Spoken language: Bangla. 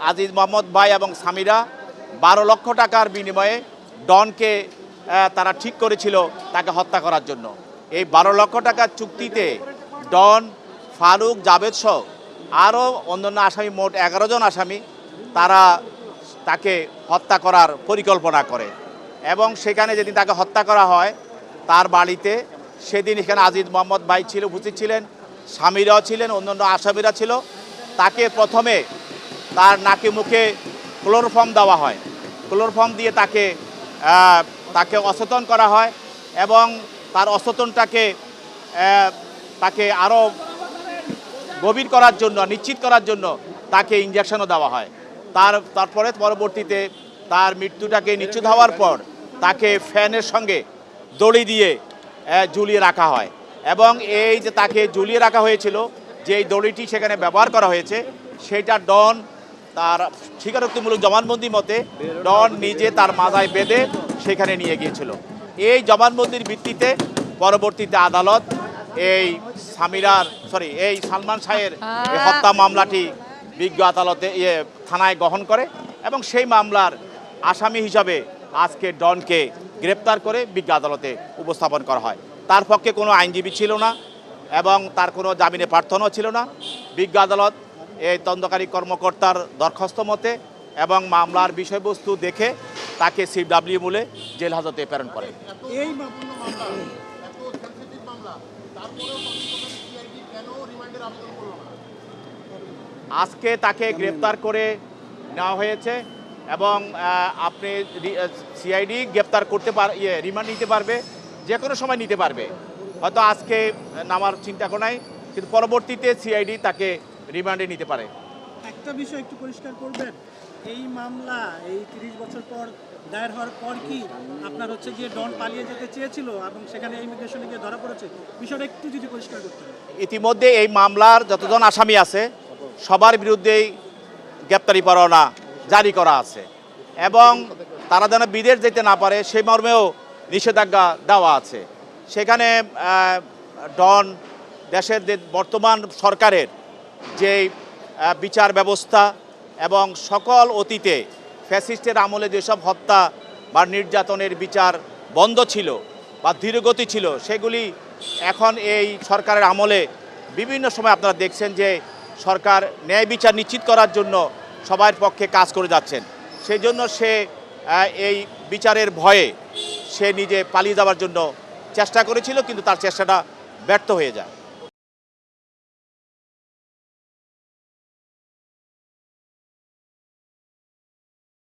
আজিজ মোহাম্মদ ভাই এবং সামিরা 12 লক্ষ টাকার বিনিময়ে ডনকে তারা ঠিক করেছিল তাকে হত্যা করার জন্য। এই 12 লক্ষ টাকার চুক্তিতে ডন, ফারুক, জাভেদ সহ আরও অন্যান্য আসামি, মোট 11 জন আসামি, তারা তাকে হত্যা করার পরিকল্পনা করে এবং সেখানে যেদিন তাকে হত্যা করা হয় তার বাড়িতে, সেদিন এখানে আজিজ মোহাম্মদ ভাই ছিল, উপস্থিত ছিলেন, সামিরাও ছিলেন, অন্যান্য আসামিরা ছিল। তাকে প্রথমে তার নাকে মুখে ক্লোরোফর্ম দেওয়া হয়, ক্লোরোফর্ম দিয়ে তাকে অচেতন করা হয় এবং তার অচেতনটাকে তাকে আরও গভীর করার জন্য, নিশ্চিত করার জন্য তাকে ইঞ্জেকশনও দেওয়া হয়। তারপরে পরবর্তীতে তার মৃত্যুটাকে নিশ্চিত হওয়ার পর তাকে ফ্যানের সঙ্গে দড়ি দিয়ে ঝুলিয়ে রাখা হয় এবং এই যে তাকে ঝুলিয়ে রাখা হয়েছিল, যেই দড়িটি সেখানে ব্যবহার করা হয়েছে, সেটা ডন তার স্বীকারোক্তিমূলক জবানবন্দি মতে ডন নিজে তার মাথায় বেঁধে সেখানে নিয়ে গিয়েছিল। এই জবানবন্দির ভিত্তিতে পরবর্তীতে আদালত এই সালমান শাহের হত্যা মামলাটি বিজ্ঞ আদালতে থানায় গ্রহণ করে এবং সেই মামলার আসামি হিসাবে আজকে ডনকে গ্রেপ্তার করে বিজ্ঞ আদালতে উপস্থাপন করা হয়। তার পক্ষে কোনো আইনজীবী ছিল না এবং তার কোনো জামিনে প্রার্থনাও ছিল না। বিজ্ঞ আদালত এই তদন্তকারী কর্মকর্তার দরখাস্ত মতে এবং মামলার বিষয়বস্তু দেখে তাকে সিডব্লিউ মূলে জেল হাজতে প্রেরণ করে। আজকে তাকে গ্রেপ্তার করে নেওয়া হয়েছে এবং আপনি সিআইডি গ্রেপ্তার করতে রিমান্ড নিতে পারবে, যে কোনো সময় নিতে পারবে। হয়তো আজকে নামার চিন্তা কোনো নাই, কিন্তু পরবর্তীতে সিআইডি তাকে রিমান্ডে নিতে পারে। একটা বিষয় একটু পরিষ্কার করবেন, এই মামলা এই 30 বছর পর দায়ের হওয়ার পর কি আপনার গিয়ে ডন পালিয়ে যেতে চেয়েছিল এবং সেখানে ইমিগ্রেশনে গিয়ে ধরা পড়েছে? বিষয়টা একটু যদি পরিষ্কার করতে হবে। ইতিমধ্যে এই মামলার যতজন আসামি আছে সবার বিরুদ্ধেই গ্রেপ্তারি পরোয়ানা জারি করা আছে এবং তারা যেন বিদেশ যেতে না পারে সেই মর্মেও নিষেধাজ্ঞা দেওয়া আছে। সেখানে ডন দেশের বর্তমান সরকারের যে বিচার ব্যবস্থা এবং সকল অতীতে ফ্যাসিস্টের আমলে যেসব হত্যা বা নির্যাতনের বিচার বন্ধ ছিল বা ধীরগতি ছিল, সেগুলি এখন এই সরকারের আমলে বিভিন্ন সময় আপনারা দেখছেন যে সরকার ন্যায় বিচার নিশ্চিত করার জন্য সবার পক্ষে কাজ করে যাচ্ছেন। সেই জন্য সে এই বিচারের ভয়ে সে নিজে পালিয়ে যাওয়ার জন্য চেষ্টা করেছিল, কিন্তু তার চেষ্টাটা ব্যর্থ হয়ে যায়।